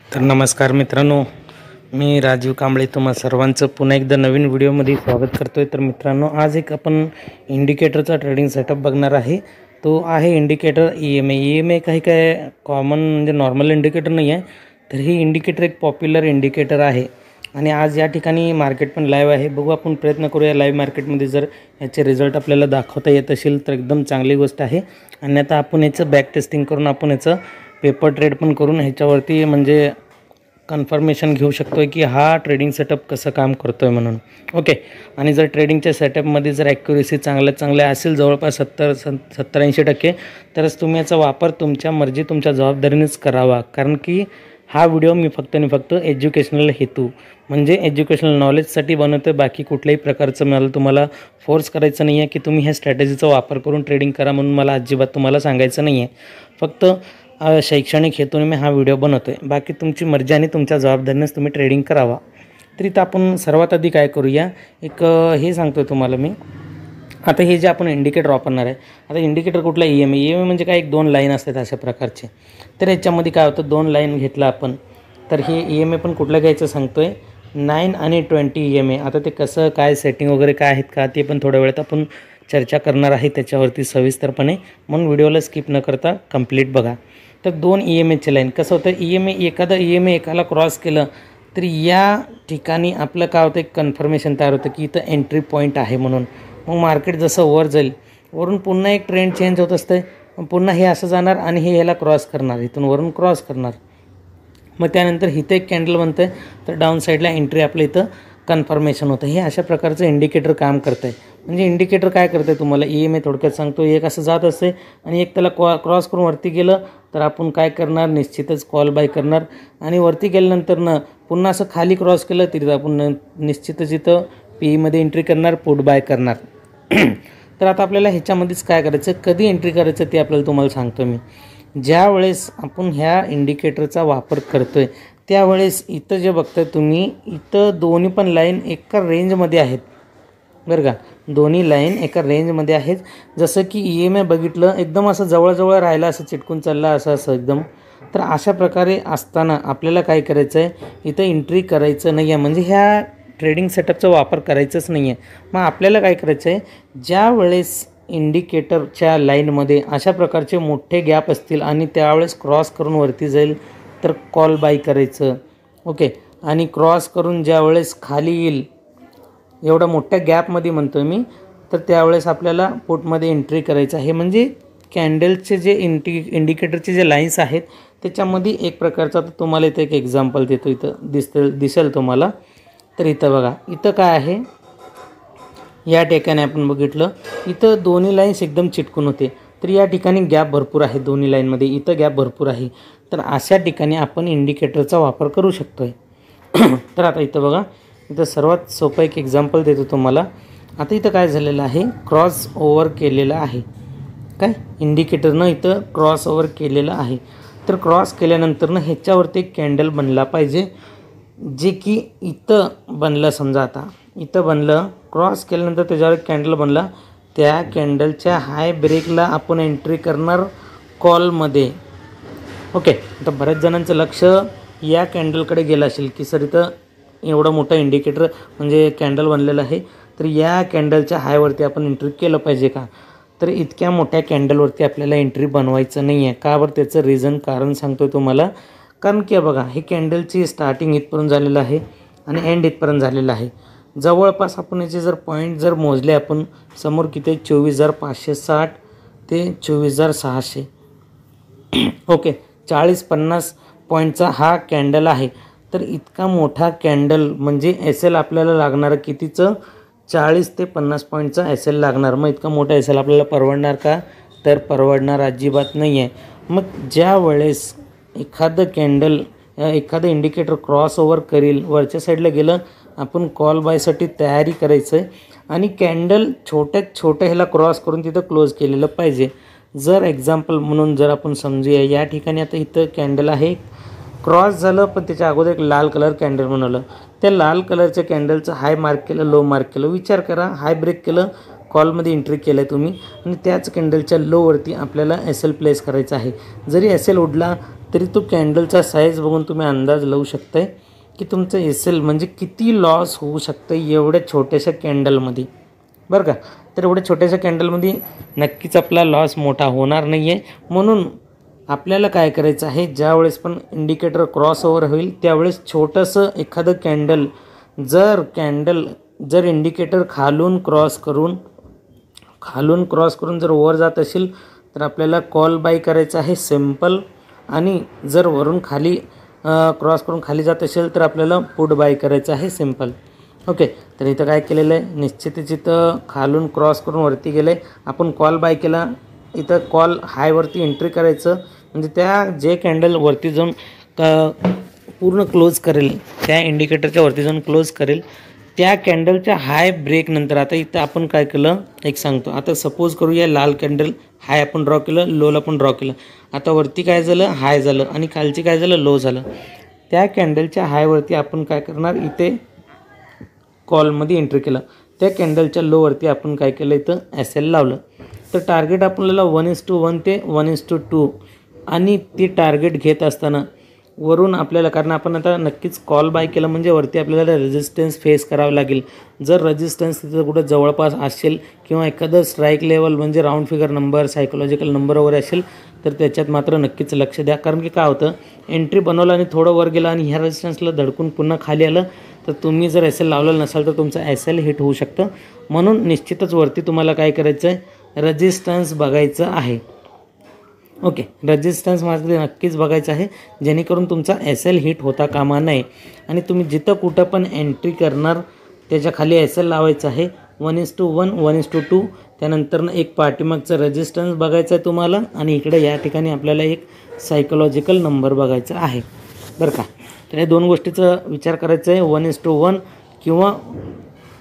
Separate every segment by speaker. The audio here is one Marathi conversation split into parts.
Speaker 1: तर नमस्कार मित्रांनो, मी राजीव कांबळे तुम्हा सर्वांचं पुन्हा एकदा नवीन व्हिडिओमध्ये स्वागत करतोय। तर मित्रांनो, आज एक आपण इंडिकेटरचा ट्रेडिंग सेटअप बघणार आहे। तो आहे इंडिकेटर EMA काही काय कॉमन म्हणजे नॉर्मल इंडिकेटर नाही आहे, तर ही इंडिकेटर एक पॉप्युलर इंडिकेटर आहे आणि आज या ठिकाणी मार्केट पण लाईव्ह आहे। बघू आपण प्रयत्न करूया लाईव्ह मार्केटमध्ये जर याचे रिझल्ट आपल्याला दाखवता येत असेल तर एकदम चांगली गोष्ट आहे, आणि आता आपण याचं बॅक टेस्टिंग करून आपण याचं पेपर ट्रेड पण करून ह्याच्यावरती म्हणजे कन्फर्मेशन घेऊ शकतो आहे की हा ट्रेडिंग सेटअप कसं काम करतो आहे म्हणून। ओके, आणि जर ट्रेडिंगच्या सेटअपमध्ये जर ॲक्युरेसी चांगल्या असेल जवळपास 70-80% तरच तुम्ही याचा वापर तुमच्या मर्जी तुमच्या जबाबदारीनेच करावा। कारण की हा व्हिडिओ मी फक्त आणि फक्त एज्युकेशनल हेतू म्हणजे एज्युकेशनल नॉलेजसाठी बनवतो आहे। बाकी कुठल्याही प्रकारचं मला तुम्हाला फोर्स करायचं नाही आहे की तुम्ही ह्या स्ट्रॅटेजीचा वापर करून ट्रेडिंग करा म्हणून मला अजिबात तुम्हाला सांगायचं नाही आहे। फक्त शैक्षणिक हेतूने मी हा व्हिडिओ बनवतो आहे। बाकी तुमची मर्जी आणि तुमच्या जबाबदारीनेच तुम्ही ट्रेडिंग करावा। तर इथं आपण सर्वात आधी काय करूया, एक हे सांगतो आहे तुम्हाला मी। आता हे जे आपण इंडिकेटर वापरणार आहे, आता इंडिकेटर कुठला EMA म्हणजे काय, एक 2 लाईन असतात अशा प्रकारचे। तर याच्यामध्ये काय होतं, 2 लाईन घेतला आपण तर हे EMA पण कुठलं घ्यायचं सांगतो आहे, 9 आणि 20 EMA। आता ते कसं काय सेटिंग वगैरे काय आहेत का ते पण थोड्या वेळात आपण चर्चा करणार आहे त्याच्यावरती सविस्तरपणे, म्हणून व्हिडिओला स्किप न करता कंप्लीट बघा। तर 2 EMAचे लाईन कसं होतं, एखादा EMA एकाला क्रॉस केलं तर या ठिकाणी आपलं काय होतं, एक कन्फर्मेशन तयार होतं की इथं एंट्री पॉईंट आहे म्हणून। मग मार्केट जसं वर जाईल, वरून पुन्हा एक ट्रेंड चेंज होत असते, पुन्हा हे असं जाणार आणि हे ह्याला क्रॉस करणार, इथून वरून क्रॉस करणार। मग त्यानंतर इथं एक कॅन्डल बनतं आहे तर डाऊन साईडला एंट्री आपलं इथं कन्फर्मेशन होतं। हे अशा प्रकारचं इंडिकेटर काम करतं आहे। म्हणजे इंडिकेटर काय करतं आहे तुम्हाला EMA थोडक्यात सांगतो, एक असं जात असते आणि एक त्याला क्रॉस करून वरती गेलं तर आपण काय करणार, निश्चितच कॉल बाय करणार, आणि वरती गेल्यानंतर पुन्हा असं खाली क्रॉस केलं तरी आपण निश्चितच इथं PEमध्ये एंट्री करणार, पुट बाय करणार। तर आता आपल्याला ह्याच्यामध्येच काय करायचं, कधी एंट्री करायचं ते आपल्याला तुम्हाला सांगतो मी। ज्या वेळेस आपण ह्या इंडिकेटरचा वापर करतो आहे त्यावेळेस इथं जे बघताय तुम्ही, इथं दोन्ही पण लाईन एका रेंजमध्ये आहेत बरं का, दोन्ही लाईन एका रेंजमध्ये आहेत। जसं की EMA बघितलं एकदम असं जवळजवळ राहिला, असं चिटकून चालला असं एकदम। तर अशा प्रकारे असताना आपल्याला काय करायचं आहे, इथं एंट्री करायचं नाही आहे, म्हणजे ह्या ट्रेडिंग सेटअपचा वापर करायचंच नाही आहे। मग आपल्याला काय करायचं आहे, ज्या वेळेस इंडिकेटरच्या लाईनमध्ये अशा प्रकारचे मोठे गॅप असतील आणि त्यावेळेस क्रॉस करून वरती जाईल तर कॉल बाय करायचं। ओके, आणि क्रॉस करून ज्या वेळेस खाली येईल एवढा मोठ्या गॅपमध्ये म्हणतो मी, तर त्यावेळेस आपल्याला पुटमध्ये एंट्री करायचं आहे। म्हणजे कॅन्डलचे जे इंडिकेटरचे जे लाईन्स आहेत त्याच्यामध्ये एक प्रकारचा, तर तुम्हाला इथं एक एक्झाम्पल देतो, इथं दिसेल तुम्हाला। तर इथं बघा, इथं काय आहे, या ठिकाणी आपण बघितलं इथं दोन्ही लाईन्स एकदम चिटकून होते, तर या ठिकाणी गॅप भरपूर आहे दोन्ही लाईनमध्ये, इथं गॅप भरपूर आहे। तर अशा ठिकाणी आपण इंडिकेटरचा वापर करू शकतो आहे। तर आता इथं बघा, इथं सर्वात सोपं एक एक्झाम्पल देतो तुम्हाला। आता इथं काय झालेलं आहे, क्रॉस ओव्हर केलेलं आहे, काय इंडिकेटरनं इथं क्रॉस ओव्हर केलेलं आहे। तर क्रॉस केल्यानंतरनं ह्याच्यावरती एक कॅन्डल बनला पाहिजे, जे की इथं बनलं। समजा आता इथं बनलं, क्रॉस केल्यानंतर त्याच्यावर एक कॅन्डल बनला, त्या कॅन्डलच्या हाय ब्रेकला आपण एंट्री करणार कॉलमध्ये। ओके, आता बऱ्याच जणांचं लक्ष या कॅन्डलकडे गेलं असेल की सर इथं एवढं मोठं इंडिकेटर म्हणजे कॅन्डल बनलेलं आहे, तर या कॅन्डलच्या हायवरती आपण एंट्री केलं पाहिजे का? तर इतक्या मोठ्या कॅन्डलवरती आपल्याला एंट्री बनवायचं नाही आहे का? बरं, त्याचं कारण सांगतो तुम्हाला। कारण की बघा, हे कॅन्डलची स्टार्टिंग इथपर्यंत झालेलं आहे आणि एंड इथपर्यंत झालेलं आहे। जवळपास आपण याचे जर पॉईंट जर मोजले, आपण समोर किती 24,560 ते 24,600, ओके, 40-50 पॉईंटचा हा कॅन्डल आहे। तर इतका मोठा कॅन्डल म्हणजे SL आपल्याला लागणार कितीचं, 40 ते 50 पॉईंटचा SL लागणार। मग इतका मोठा SL आपल्याला परवडणार का? तर परवडणार अजिबात नाही आहे। मग ज्या वेळेस एखादं इंडिकेटर क्रॉस ओव्हर करेल, वरच्या साईडला गेलं, आपण कॉल बायसाठी तयारी करायचं आहे आणि कॅन्डल छोट्या ह्याला क्रॉस करून तिथं क्लोज केलेलं पाहिजे। जर एक्झाम्पल म्हणून जर आपण समजूया, या ठिकाणी आता इथं कॅन्डल आहे, क्रॉस झालं, पण त्याच्या अगोदर एक लाल कलर कॅन्डल बनवलं, त्या लाल कलरच्या कॅन्डलचं हाय मार्क केलं, लो मार्क केलं। विचार करा, हाय ब्रेक केलं, कॉलमध्ये एंट्री केलं आहे तुम्ही आणि त्याच कॅन्डलच्या लोवरती आपल्याला एस एल प्लेस करायचा आहे. जरी एस एल उडला तरी तो कॅन्डलचा साईज बघून तुम्ही अंदाज लावू शकताय की तुमचं एस एल म्हणजे किती लॉस होऊ शकतं एवढ्या छोट्याशा कॅन्डलमध्ये, बरं का. तर एवढ्या छोट्याशा कॅन्डलमध्ये नक्कीच आपला लॉस मोठा होणार नाही आहे. म्हणून आपल्याला काय करायचं आहे, ज्यावेळेस पण इंडिकेटर क्रॉस ओव्हर होईल त्यावेळेस छोटंसं एखादं कॅन्डल जर इंडिकेटर खालून क्रॉस करून जर वर जात असेल तर आपल्याला कॉल बाय करायचा आहे सिम्पल. आणि जर वरून खाली क्रॉस करून खाली जात असेल तर आपल्याला पुट बाय करायचं आहे सिम्पल. ओके. तर इथं काय केलेलं आहे, निश्चितच इथं खालून क्रॉस करून वरती गेलं आहे, आपण कॉल बाय केला. इथं कॉल हायवरती एंट्री करायचं म्हणजे त्या जे कॅन्डल वरती जाऊन पूर्ण क्लोज करेल, त्या इंडिकेटरच्या वरती जाऊन क्लोज करेल त्या कॅन्डलच्या हाय ब्रेक नंतर. आता इथं आपण काय केलं एक सांगतो. आता सपोज करूया लाल कॅन्डल हाय आपण ड्रॉ केलं, लोला पण ड्रॉ केलं. आता वरती काय झालं, हाय झालं आणि खालची काय झालं, लो झालं. त्या कॅन्डलच्या हायवरती आपण काय करणार, इथे कॉलमध्ये एंट्री केलं. त्या कॅन्डलच्या लोवरती आपण काय केलं, इथं एस एल लावलं. तर टार्गेट आपल्याला 1:1 ते 1:2 आणि ती टार्गेट घेत असताना वरून आपल्याला, कारण आपण आता नक्कीच कॉल बाय केलं म्हणजे वरती आपल्याला रेजिस्टन्स फेस करावं लागेल. जर रेजिस्टन्स तिथं कुठं जवळपास असेल किंवा एखादं स्ट्राईक लेवल म्हणजे round figure number, psychological number वगैरे असेल तर त्याच्यात मात्र नक्कीच लक्ष द्या. कारण की काय होतं, एंट्री बनवलं आणि थोडं वर गेलं आणि ह्या रेजिस्टन्सला धडकून पुन्हा खाली आलं तर तुम्ही जर एस एल लावलेलं नसाल तर तुमचं एस एल हिट होऊ शकतं. म्हणून निश्चितच वरती तुम्हाला काय करायचं आहे, रेजिस्टन्स बघायचं आहे. ओके. रेजिस्टन्स माझं नक्कीच बघायचं आहे जेणेकरून तुमचा एस एल हिट होता कामा नये. आणि तुम्ही जिथं कुठं पण एंट्री करणार त्याच्या खाली एस एल लावायचं आहे 1:1, 1:2. त्यानंतर एक पाठीमागचं रेजिस्टन्स बघायचं आहे तुम्हाला आणि इकडे या ठिकाणी आपल्याला एक सायकोलॉजिकल नंबर बघायचा आहे, बरं का. तर या दोन गोष्टीचा विचार करायचा आहे. 1:1 किंवा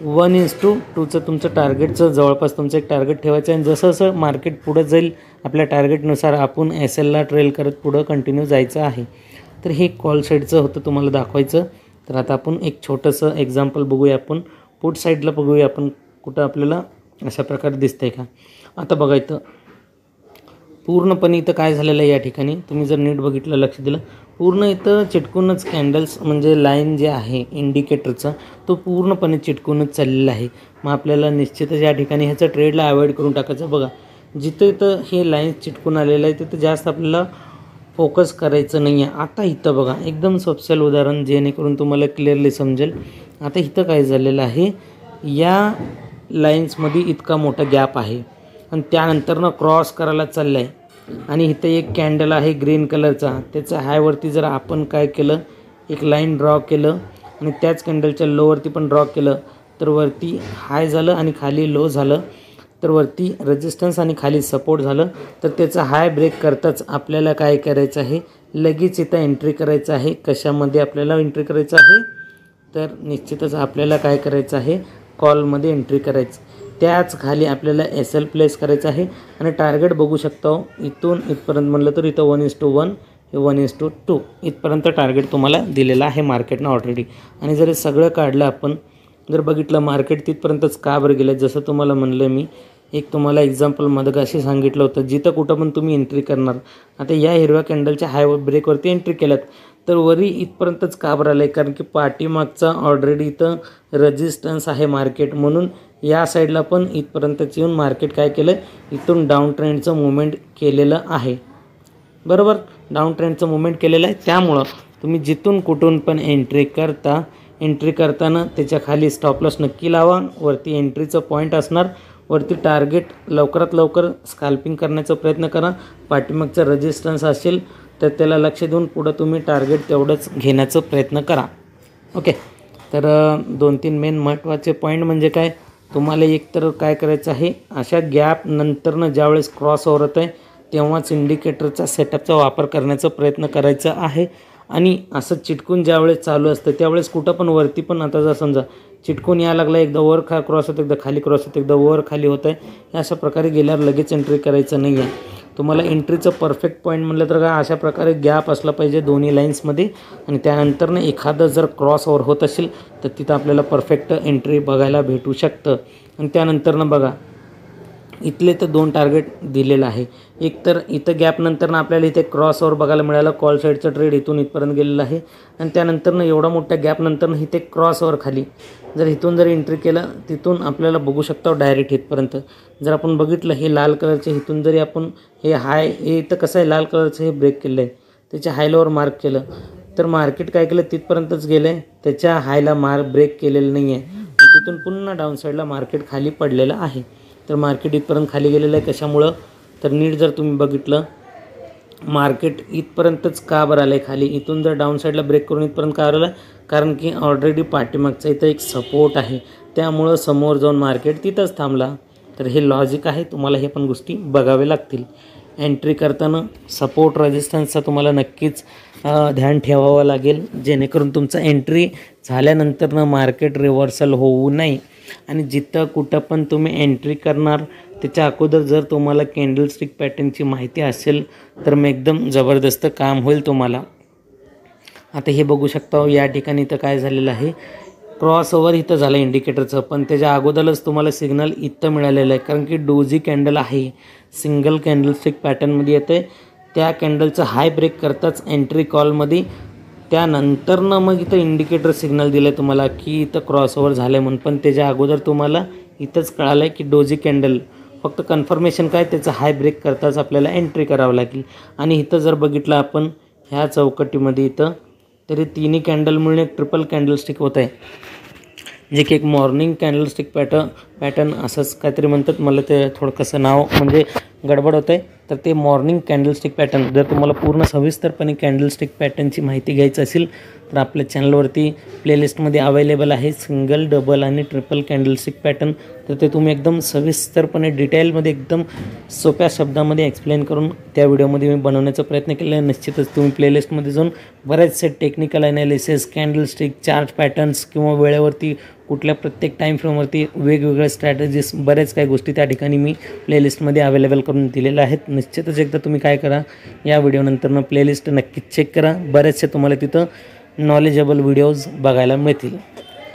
Speaker 1: 1:2चं तुमचं टार्गेटचं जवळपास तुमचं एक टार्गेट ठेवायचं आहे. आणि जसं जसं मार्केट पुढं जाईल आपल्या टार्गेटनुसार आपण एस एलला ट्रेल करत पुढं कंटिन्यू जायचं आहे. तर हे कॉल साईडचं होतं तुम्हाला दाखवायचं. तर आता आपण एक छोटंसं एक्झाम्पल बघूया. आपण पुट साईडला बघूया आपण कुठं आपल्याला अशा प्रकारे दिसतंय का. आता बघा इथं पूर्णपणे इथं काय झालेलं आहे, या ठिकाणी तुम्ही जर नीट बघितलं, लक्ष दिलं, पूर्ण इथं चिटकूनच कॅन्डल्स म्हणजे लाईन जे आहे इंडिकेटरचा तो पूर्णपणे चिटकूनच चाललेला आहे. मग आपल्याला निश्चितच या ठिकाणी ह्याचं ट्रेडला अवॉइड करून टाकायचं. बघा जिथं इथं हे लाईन चिटकून आलेलं आहे तिथं जास्त आपल्याला फोकस करायचं नाही आहे. आता इथं बघा एकदम सोपं उदाहरण जेणेकरून तुम्हाला क्लिअरली समजेल. आता इथं काय झालेलं आहे, या लाईन्समध्ये इतका मोठा गॅप आहे आणि त्यानंतरनं क्रॉस करायला चाललं आहे. आणि इथं एक कॅन्डल आहे ग्रीन कलरचा, त्याच्या हायवरती जर आपण काय केलं, एक लाईन ड्रॉ केलं आणि त्याच कॅन्डलच्या लोवरती पण ड्रॉ केलं तर वरती हाय झालं आणि खाली लो झालं. तर वरती रेजिस्टन्स आणि खाली सपोर्ट झालं. तर त्याचा हाय ब्रेक करताच आपल्याला काय करायचं आहे, लगेच इथं एंट्री करायचं आहे. कशामध्ये आपल्याला एंट्री करायचं आहे, तर निश्चितच आपल्याला काय करायचं आहे, कॉलमध्ये एंट्री करायचं. त्याच खाली आपल्याला एस एल प्लेस करायचं आहे आणि टार्गेट बघू शकतो इथून इथपर्यंत म्हणलं तर इथं 1:1 हे 1:2 इथपर्यंत टार्गेट तुम्हाला दिलेलं आहे मार्केटनं ऑलरेडी. आणि जर हे सगळं काढलं आपण जर बघितलं मार्केट तिथपर्यंतच का बरं गेलं, जसं तुम्हाला म्हणलं मी एक तुम्हाला एक्झाम्पल मगाशी सांगितलं होतं, जिथं कुठं पण तुम्ही एंट्री करणार. आता या हिरव्या कॅन्डलच्या हाय ब्रेकवरती एंट्री केल्यात तर वरी इथपर्यंतच का बरं आलं आहे, कारण की पाठीमागचा ऑलरेडी इथं रेजिस्टन्स आहे मार्केट. म्हणून या साईडला पण इथपर्यंतच येऊन मार्केट काय केलं, इथून डाऊन ट्रेंडचं मुवमेंट केलेलं आहे, बरोबर. डाऊन ट्रेंडचं मुवमेंट केलेलं आहे. त्यामुळं तुम्ही जिथून कुठून पण एंट्री करताना त्याच्या खाली स्टॉप लॉस नक्की लावा. वरती एंट्रीचं पॉईंट असणार, वरती टार्गेट लवकरात लवकर स्कॅल्पिंग करण्याचा प्रयत्न करा. पाठीमागचा रेजिस्टन्स असेल तर त्याला लक्ष देऊन पुढं तुम्ही टार्गेट तेवढंच घेण्याचा प्रयत्न करा. ओके. तर 2-3 मेन महत्त्वाचे पॉईंट म्हणजे काय, तुम्हाला एकतर काय करायचं आहे, अशा गॅप नंतरनं ज्यावेळेस क्रॉस ओव्हर होतं आहे तेव्हाच इंडिकेटरचा सेटअपचा वापर करण्याचा प्रयत्न करायचा आहे. आणि असं चिटकून ज्यावेळेस चालू असतं त्यावेळेस कुठं पण वरती पण आता जर समजा चिटकून यायला लागला, एकदा वर क्रॉस होतं, एकदा खाली क्रॉस होतं, एकदा वर खाली होतं आहे, अशा प्रकारे गेल्यावर लगेच एंट्री करायचं नाही आहे. तुम्हाला एंट्रीचं परफेक्ट पॉईंट म्हटलं तर का अशा प्रकारे गॅप असला पाहिजे दोन्ही लाईन्समध्ये. आणि त्यानंतरनं एखादं जर क्रॉस ओव्हर होत असेल तर तिथं आपल्याला परफेक्ट एंट्री बघायला भेटू शकतं. आणि त्यानंतरनं बघा इथले तर 2 टार्गेट दिलेलं आहे. एक तर इथं गॅपनंतर आपल्याला इथे क्रॉसओव्हर बघायला मिळालं. कॉल साईडचं ट्रेड इथून इथपर्यंत गेलेलं आहे आणि त्यानंतर एवढा मोठ्या गॅपनंतर इथे क्रॉसओव्हर खाली जर इथून जर एंट्री केलं तिथून आपल्याला बघू शकतो डायरेक्ट इथपर्यंत. जर आपण बघितलं हे लाल कलरचे इथून जरी आपण हे हाय हे इथं कसं आहे लाल कलरचं हे ब्रेक केलं आहे त्याच्या हायलावर मार्क केलं तर मार्केट काय केलं तिथपर्यंतच गेलं आहे. त्याच्या हायला ब्रेक केलेलं नाही आहे. तिथून पुन्हा डाऊन साईडला मार्केट खाली पडलेलं आहे. तर मार्केट इथपर्यंत खाली गेलेलं आहे कशामुळं तर नीट जर तुम्ही बघितलं मार्केट इथपर्यंतच का बरं आलं आहे खाली. इथून जर डाऊन साईडला ब्रेक करून इथपर्यंत का आलं कारण की ऑलरेडी पाठीमागचा इथं एक सपोर्ट आहे त्यामुळं समोर जाऊन मार्केट तिथंच थांबला. तर हे लॉजिक आहे. तुम्हाला हे पण गोष्टी बघावे लागतील. एंट्री करताना सपोर्ट रेजिस्टन्सचा तुम्हाला नक्कीच ध्यान ठेवावं लागेल जेणेकरून तुमचं एंट्री झाल्यानंतर मार्केट रिव्हर्सल होऊ नये. आणि जिथं कुठं पण तुम्ही एंट्री करणार त्याच्या अगोदर जर तुम्हाला कॅन्डलस्टिक पॅटर्नची माहिती असेल तर मग एकदम जबरदस्त काम होईल तुम्हाला. आता हे बघू शकता या ठिकाणी इथं काय झालेलं आहे क्रॉसओव्हर इथं झालं इंडिकेटरचं पण त्याच्या अगोदरच तुम्हाला सिग्नल इथं मिळालेलं आहे कारण की डोजी कॅन्डल आहे सिंगल कॅन्डलस्टिक पॅटर्नमध्ये येते. त्या कॅन्डलचं हाय ब्रेक करताच एंट्री कॉलमध्ये त्यानंतरनं मग इथं इंडिकेटर सिग्नल दिलं आहे तुम्हाला की इथं क्रॉसओव्हर झालं आहे म्हणून. पण त्याच्या अगोदर तुम्हाला इथंच कळालं आहे की डोजी कॅन्डल फक्त कन्फर्मेशन काय त्याचं हाय ब्रेक करताच आपल्याला एंट्री करावं लागेल. आणि इथं जर बघितलं आपण ह्या चौकटीमध्ये इथं तरी तिन्ही कॅन्डल मिळून एक ट्रिपल कॅन्डलस्टिक होत आहे जे की एक मॉर्निंग कॅन्डलस्टिक पॅटर्न असंच काहीतरी म्हणतात. मला ते थोडं कसं नाव म्हणजे गडबड होतं आहे. तर ते मॉर्निंग कॅन्डलस्टिक पॅटर्न जर तुम्हाला पूर्ण सविस्तरपणे कॅन्डलस्टिक पॅटर्नची माहिती घ्यायची असेल तर आपल्या चॅनलवरती प्लेलिस्टमध्ये अवेलेबल आहे सिंगल डबल आणि ट्रिपल कॅन्डलस्टिक पॅटर्न. तर ते तुम्ही एकदम सविस्तरपणे डिटेलमध्ये एकदम सोप्या शब्दामध्ये एक्सप्लेन करून त्या व्हिडिओमध्ये मी बनवण्याचा प्रयत्न केला आहे. निश्चितच तुम्ही प्लेलिस्टमध्ये जाऊन बरेचसे technical analysis candlestick chart patterns किंवा वेळेवरती कुठल्या प्रत्येक टाईम फ्रेमवरती वेगवेगळ्या स्ट्रॅटेजीज बरेच काही गोष्टी त्या ठिकाणी मी प्लेलिस्टमध्ये अवेलेबल करून दिलेल्या आहेत. निश्चितच एकदा तुम्ही काय करा या व्हिडिओनंतरनं प्लेलिस्ट नक्कीच चेक करा. बरेचसे तुम्हाला तिथं नॉलेजेबल व्हिडिओज बघायला मिळतील.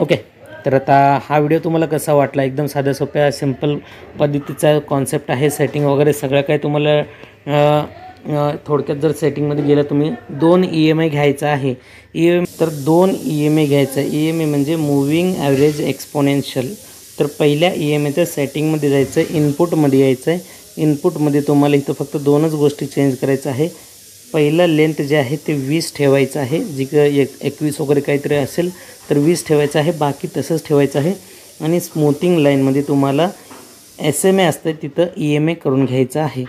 Speaker 1: ओके तर आता हा व्हिडिओ तुम्हाला कसा वाटला एकदम साध्या सोप्या सिंपल पद्धतीचा कॉन्सेप्ट आहे. सेटिंग वगैरे सगळं काय तुम्हाला थोडक्यात जर सेटिंगमध्ये गेलं तुम्ही 2 EMI घ्यायचा आहे. तर 2 EMI घ्यायचा आहे. EMI म्हणजे मूव्हिंग ॲव्हरेज एक्सपोनेन्शियल. तर पहिल्या EMIच्या सेटिंगमध्ये जायचं आहे इनपुटमध्ये यायचं आहे. इनपुटमध्ये तुम्हाला इथं फक्त 2च गोष्टी चेंज करायचं आहे. पहिला लेंथ जे आहे ते 20 ठेवायचं आहे. जी काय 21 वगैरे काहीतरी असेल तर 20 ठेवायचं आहे बाकी तसंच ठेवायचं आहे. आणि स्मूथिंग लाईनमध्ये तुम्हाला SMA असतं तिथं EMI करून घ्यायचं आहे.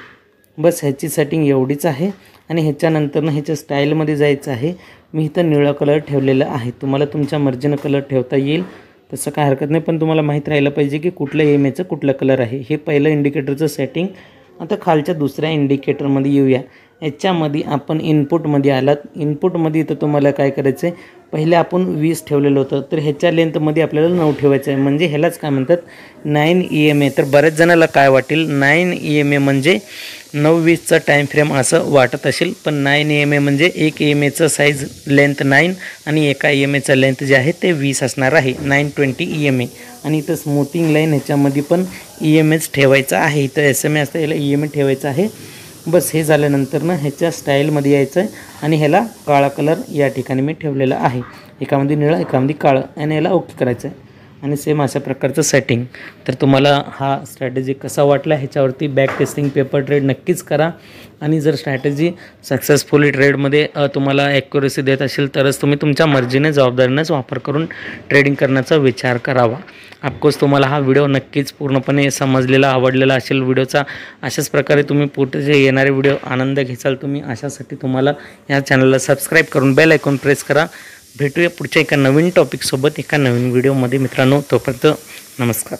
Speaker 1: बस ह्याची सेटिंग एवढीच आहे. आणि ह्याच्यानंतरनं ह्याच्या स्टाईलमध्ये जायचं आहे. मी इथं निळा कलर ठेवलेला आहे. तुम्हाला तुमच्या मर्जीनं कलर ठेवता येईल तसं काय हरकत नाही पण तुम्हाला माहीत राहिलं पाहिजे की कुठल्या EMIचं कुठलं कलर आहे. हे पहिलं इंडिकेटरचं सेटिंग. आता खालच्या दुसऱ्या इंडिकेटरमध्ये येऊया. याच्यामध्ये आपण इनपुटमध्ये आलात. इनपुटमध्ये इथं तुम्हाला काय करायचं आहे पहिले आपण 20 ठेवलेलं होतं तर ह्याच्या लेंथमध्ये आपल्याला 9 ठेवायचं आहे म्हणजे ह्यालाच काय म्हणतात 9 EMI. तर बऱ्याच जणाला काय वाटेल 9 EMI म्हणजे 9-20चा टाईम फ्रेम असं वाटत असेल पण 9 EMI म्हणजे एक EMIचं साईज लेंथ 9 आणि एका EMIचं लेंथ जे आहे ते 20 असणार आहे 920 EMI. आणि इथं स्मूथिंग लाईन ह्याच्यामध्ये पण EMIच ठेवायचा आहे. इथं SMA असतं याला EMI ठेवायचं आहे. बस हे झाल्यानंतर ना ह्याच्या स्टाईलमध्ये यायचं आहे आणि ह्याला काळा कलर या ठिकाणी मी ठेवलेला आहे. एकामध्ये निळं एकामध्ये काळं आणि याला ओके करायचं आहे. आणि सेम अशा प्रकारचं सेटिंग. तर तुम्हाला हा स्ट्रॅटेजी कसा वाटला ह्याच्यावरती बॅक टेस्टिंग पेपर ट्रेड नक्कीच करा. आणि जर स्ट्रॅटेजी सक्सेसफुली ट्रेडमध्ये तुम्हाला ॲक्युरेसी देत असेल तरच तुम्ही तुमच्या मर्जीने जबाबदारीनेच वापर करून ट्रेडिंग करण्याचा विचार करावा. ऑफकोर्स तुम्हाला हा व्हिडिओ नक्कीच पूर्णपणे समजलेला आवडलेला असेल. व्हिडिओचा अशाच प्रकारे तुम्ही पुढे जे येणारे व्हिडिओ आनंद घेसाल तुम्ही अशासाठी तुम्हाला या चॅनलला सबस्क्राईब करून बेल आयकॉन प्रेस करा. भेटूया पुढच्या एका नवीन टॉपिकसोबत एका नवीन व्हिडिओमध्ये मित्रांनो. तोपर्यंत नमस्कार.